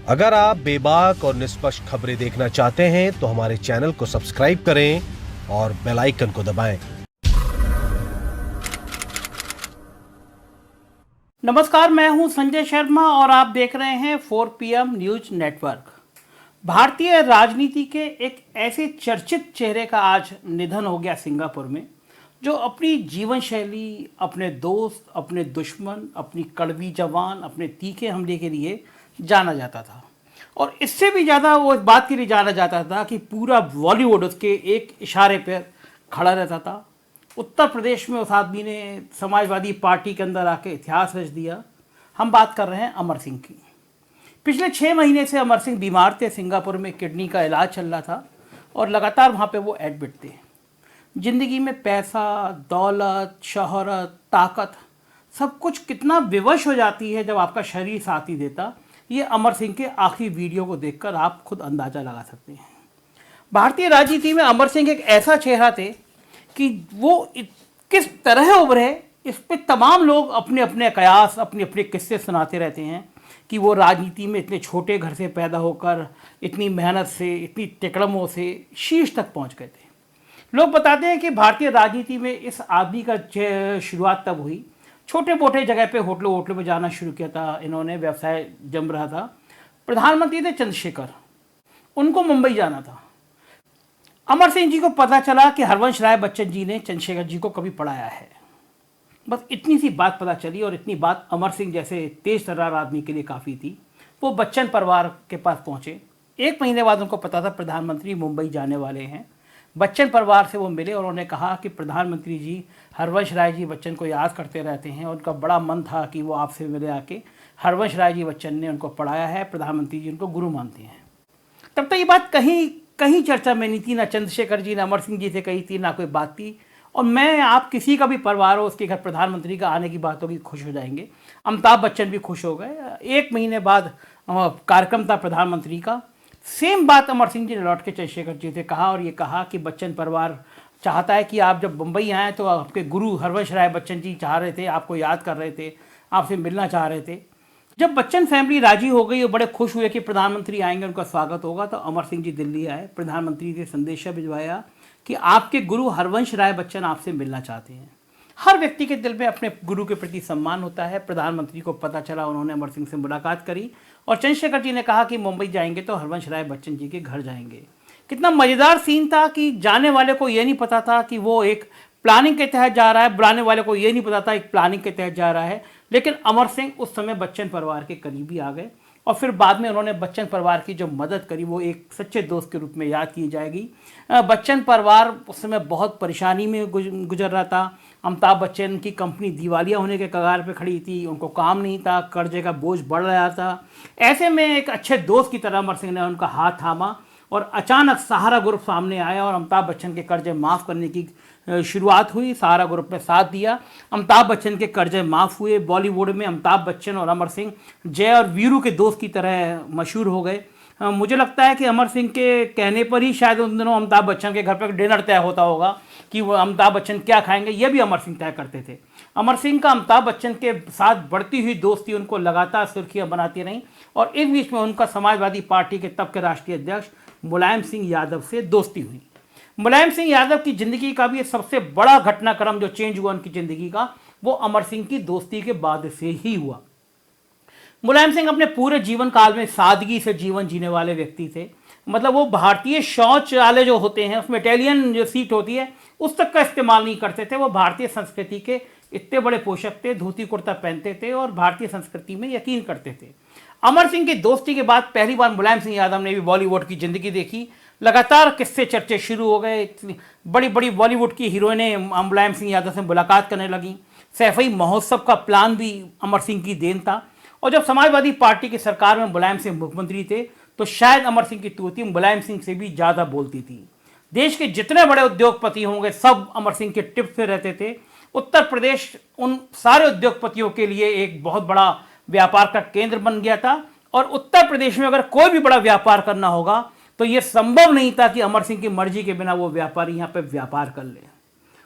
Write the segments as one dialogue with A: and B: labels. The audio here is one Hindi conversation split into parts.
A: अगर आप बेबाक और निष्पक्ष खबरें देखना चाहते हैं तो हमारे चैनल को सब्सक्राइब करें और बेल आइकन को दबाएं।
B: नमस्कार, मैं हूं संजय शर्मा और आप देख रहे हैं 4PM न्यूज नेटवर्क। भारतीय राजनीति के एक ऐसे चर्चित चेहरे का आज निधन हो गया सिंगापुर में, जो अपनी जीवन शैली, अपने दोस्त, अपने दुश्मन, अपनी कड़वी जबान, अपने तीखे हमले के लिए जाना जाता था। और इससे भी ज़्यादा वो इस बात के लिए जाना जाता था कि पूरा बॉलीवुड उसके एक इशारे पर खड़ा रहता था। उत्तर प्रदेश में उस आदमी ने समाजवादी पार्टी के अंदर आके इतिहास रच दिया। हम बात कर रहे हैं अमर सिंह की। पिछले 6 महीने से अमर सिंह बीमार थे, सिंगापुर में किडनी का इलाज चल रहा था और लगातार वहाँ पे वो एडमिट थे। ज़िंदगी में पैसा, दौलत, शोहरत, ताकत सब कुछ कितना विवश हो जाती है जब आपका शरीर साथ नहीं देता, ये अमर सिंह के आखिरी वीडियो को देखकर आप खुद अंदाज़ा लगा सकते हैं। भारतीय राजनीति में अमर सिंह एक ऐसा चेहरा थे कि वो किस तरह उभरे, इस पे तमाम लोग अपने अपने कयास, अपने अपने किस्से सुनाते रहते हैं कि वो राजनीति में इतने छोटे घर से पैदा होकर इतनी मेहनत से, इतनी तिकड़मों से शीर्ष तक पहुंच गए थे। लोग बताते हैं कि भारतीय राजनीति में इस आदमी का शुरुआत तब हुई, छोटे मोटे जगह पे होटलों में जाना शुरू किया था इन्होंने, व्यवसाय जम रहा था। प्रधानमंत्री थे चंद्रशेखर, उनको मुंबई जाना था। अमर सिंह जी को पता चला कि हरवंश राय बच्चन जी ने चंद्रशेखर जी को कभी पढ़ाया है। बस इतनी सी बात पता चली और इतनी बात अमर सिंह जैसे तेज तर्रार आदमी के लिए काफ़ी थी। वो बच्चन परिवार के पास पहुँचे। 1 महीने बाद उनको पता था प्रधानमंत्री मुंबई जाने वाले हैं। बच्चन परिवार से वो मिले और उन्होंने कहा कि प्रधानमंत्री जी हरवंश राय जी बच्चन को याद करते रहते हैं, उनका बड़ा मन था कि वो आपसे मिले आके। हरवंश राय जी बच्चन ने उनको पढ़ाया है, प्रधानमंत्री जी उनको गुरु मानते हैं। तब तो ये बात कहीं चर्चा में नहीं थी, ना चंद्रशेखर जी, ना अमर सिंह जी से कही थी, ना कोई बात थी। और मैं, आप किसी का भी परिवार हो, उसके घर प्रधानमंत्री का आने की बात होगी, खुश हो जाएंगे। अमिताभ बच्चन भी खुश हो गए। 1 महीने बाद कार्यक्रम था प्रधानमंत्री का। सेम बात अमर सिंह जी ने लौट के चंद्रशेखर जी से कहा और ये कहा कि बच्चन परिवार चाहता है कि आप जब मुंबई आए तो आपके गुरु हरवंश राय बच्चन जी चाह रहे थे, आपको याद कर रहे थे, आपसे मिलना चाह रहे थे। जब बच्चन फैमिली राजी हो गई और बड़े खुश हुए कि प्रधानमंत्री आएंगे, उनका स्वागत होगा, तो अमर सिंह जी दिल्ली आए। प्रधानमंत्री से संदेशा भिजवाया कि आपके गुरु हरवंश राय बच्चन आपसे मिलना चाहते हैं। हर व्यक्ति के दिल में अपने गुरु के प्रति सम्मान होता है। प्रधानमंत्री को पता चला, उन्होंने अमर सिंह से मुलाकात करी और चंद्रशेखर जी ने कहा कि मुंबई जाएंगे तो हरवंश राय बच्चन जी के घर जाएंगे। कितना मज़ेदार सीन था कि जाने वाले को ये नहीं पता था कि वो एक प्लानिंग के तहत जा रहा है, बुलाने वाले को ये नहीं पता था एक प्लानिंग के तहत जा रहा है। लेकिन अमर सिंह उस समय बच्चन परिवार के करीबी आ गए और फिर बाद में उन्होंने बच्चन परिवार की जो मदद करी वो एक सच्चे दोस्त के रूप में याद की जाएगी। बच्चन परिवार उस समय बहुत परेशानी में गुजर रहा था। अमिताभ बच्चन की कंपनी दिवालिया होने के कगार पे खड़ी थी, उनको काम नहीं था, कर्जे का बोझ बढ़ रहा था। ऐसे में एक अच्छे दोस्त की तरह अमर सिंह ने उनका हाथ थामा और अचानक सहारा ग्रुप सामने आया और अमिताभ बच्चन के कर्जे माफ़ करने की शुरुआत हुई। सहारा ग्रुप ने साथ दिया, अमिताभ बच्चन के कर्जे माफ़ हुए। बॉलीवुड में अमिताभ बच्चन और अमर सिंह जय और वीरू के दोस्त की तरह मशहूर हो गए। मुझे लगता है कि अमर सिंह के कहने पर ही शायद उन दिनों अमिताभ बच्चन के घर पर डिनर तय होता होगा कि वो अमिताभ बच्चन क्या खाएंगे, ये भी अमर सिंह तय करते थे। अमर सिंह का अमिताभ बच्चन के साथ बढ़ती हुई दोस्ती उनको लगातार सुर्खियां बनाती रहीं और इस बीच में उनका समाजवादी पार्टी के तब के राष्ट्रीय अध्यक्ष मुलायम सिंह यादव से दोस्ती हुई। मुलायम सिंह यादव की ज़िंदगी का भी सबसे बड़ा घटनाक्रम जो चेंज हुआ उनकी ज़िंदगी का, वो अमर सिंह की दोस्ती के बाद से ही हुआ। मुलायम सिंह अपने पूरे जीवन काल में सादगी से जीवन जीने वाले व्यक्ति थे। मतलब वो भारतीय शौचालय जो होते हैं, उसमें इटालियन जो सीट होती है, उस तक का इस्तेमाल नहीं करते थे। वो भारतीय संस्कृति के इतने बड़े पोषक थे, धोती कुर्ता पहनते थे और भारतीय संस्कृति में यकीन करते थे। अमर सिंह की दोस्ती के बाद पहली बार मुलायम सिंह यादव ने भी बॉलीवुड की ज़िंदगी देखी। लगातार किस्से चर्चे शुरू हो गए। बड़ी बड़ी बॉलीवुड की हीरोइनें मुलायम सिंह यादव से मुलाकात करने लगीं। सैफई महोत्सव का प्लान भी अमर सिंह की देन था। और जब समाजवादी पार्टी की सरकार में मुलायम सिंह मुख्यमंत्री थे तो शायद अमर सिंह की तूती मुलायम सिंह से भी ज़्यादा बोलती थी। देश के जितने बड़े उद्योगपति होंगे सब अमर सिंह के टिप्स पे रहते थे। उत्तर प्रदेश उन सारे उद्योगपतियों के लिए एक बहुत बड़ा व्यापार का केंद्र बन गया था और उत्तर प्रदेश में अगर कोई भी बड़ा व्यापार करना होगा तो ये संभव नहीं था कि अमर सिंह की मर्जी के बिना वो व्यापारी यहाँ पे व्यापार कर ले।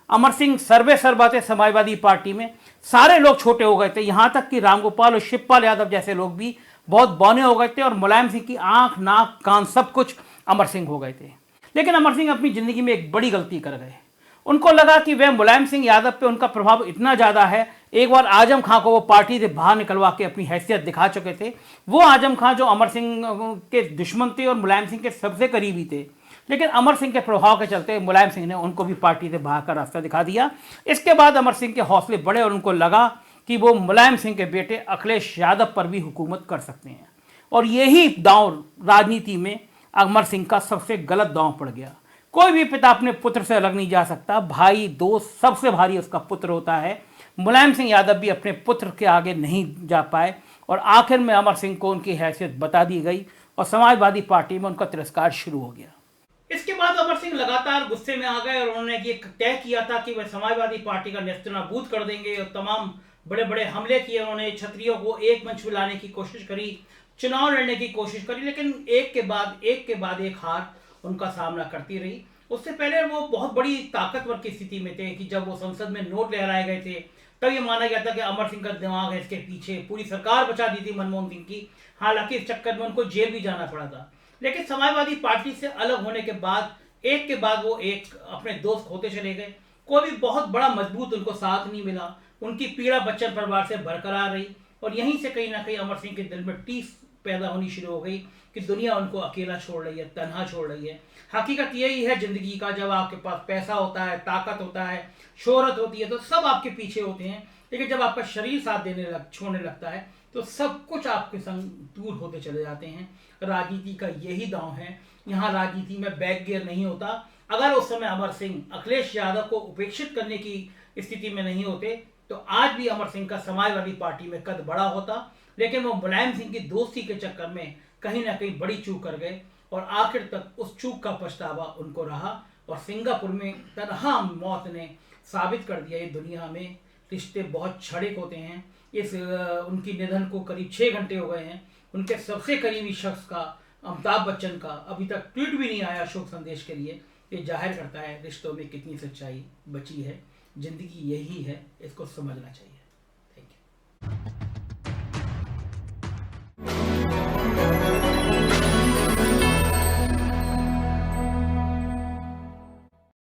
B: अमर सिंह सर्वे सर्वा थे समाजवादी पार्टी में। सारे लोग छोटे हो गए थे, यहाँ तक कि रामगोपाल और शिवपाल यादव जैसे लोग भी बहुत बौने हो गए थे और मुलायम सिंह की आंख नाक कान सब कुछ अमर सिंह हो गए थे। लेकिन अमर सिंह अपनी ज़िंदगी में एक बड़ी गलती कर गए। उनको लगा कि वह मुलायम सिंह यादव पे उनका प्रभाव इतना ज़्यादा है, एक बार आजम खां को वो पार्टी से बाहर निकलवा के अपनी हैसियत दिखा चुके थे। वो आजम खां जो अमर सिंह के दुश्मन थे और मुलायम सिंह के सबसे करीबी थे, लेकिन अमर सिंह के प्रभाव के चलते मुलायम सिंह ने उनको भी पार्टी से बाहर का रास्ता दिखा दिया। इसके बाद अमर सिंह के हौसले बढ़े और उनको लगा कि वो मुलायम सिंह के बेटे अखिलेश यादव पर भी हुकूमत कर सकते हैं। और यही दांव राजनीति में अमर सिंह का सबसे गलत दांव पड़ गया। कोई भी पिता अपने पुत्र से अलग नहीं जा सकता, भाई दोस्त सबसे भारी उसका पुत्र होता है। मुलायम सिंह यादव भी अपने पुत्र के आगे नहीं जा पाए और आखिर में अमर सिंह को उनकी हैसियत बता दी गई और समाजवादी पार्टी में उनका तिरस्कार शुरू हो गया। इसके बाद अमर सिंह लगातार गुस्से में आ गए और उन्होंने ये तय किया था कि वह समाजवादी पार्टी का नेस्तनाबूद कर देंगे और तमाम बड़े बड़े हमले किए। उन्होंने क्षत्रियों को एक मंच में लाने की कोशिश करी, चुनाव लड़ने की कोशिश करी, लेकिन एक के बाद एक हार उनका सामना करती रही। उससे पहले वो बहुत बड़ी ताकतवर की स्थिति में थे कि जब वो संसद में नोट लहराए गए थे तब ये माना गया था कि अमर सिंह का दिमाग है इसके पीछे, पूरी सरकार बचा दी थी मनमोहन सिंह की। हालांकि इस चक्कर में उनको जेल भी जाना पड़ा था। लेकिन समाजवादी पार्टी से अलग होने के बाद वो एक अपने दोस्त खोते चले गए। कोई भी बहुत बड़ा मजबूत उनको साथ नहीं मिला। उनकी पीड़ा बच्चन परिवार से बरकरार रही और यहीं से कहीं ना कहीं अमर सिंह के दिल में टीस पैदा होनी शुरू हो गई कि दुनिया उनको अकेला छोड़ रही है, तन्हा छोड़ रही है। हकीकत यही है जिंदगी का, जब आपके पास पैसा होता है, ताकत होता है, शोहरत होती है तो सब आपके पीछे होते हैं, लेकिन जब आपका शरीर साथ छोड़ने लगता है तो सब कुछ आपके संग दूर होते चले जाते हैं। राजनीति का यही दांव है। यहाँ राजनीति में बैक गियर नहीं होता। अगर उस समय अमर सिंह अखिलेश यादव को उपेक्षित करने की स्थिति में नहीं होते तो आज भी अमर सिंह का समाजवादी पार्टी में कद बड़ा होता, लेकिन वो मुलायम सिंह की दोस्ती के चक्कर में कहीं ना कहीं बड़ी चूक कर गए और आखिर तक उस चूक का पछतावा उनको रहा। और सिंगापुर में तनहा मौत ने साबित कर दिया ये दुनिया में रिश्ते बहुत क्षणिक होते हैं। उनकी निधन को करीब 6 घंटे हो गए हैं। उनके सबसे करीबी शख्स का, अमिताभ बच्चन का, अभी तक ट्वीट भी नहीं आया शोक संदेश के लिए। ये जाहिर करता है रिश्तों में कितनी सच्चाई बची है। जिंदगी यही है, इसको समझना चाहिए।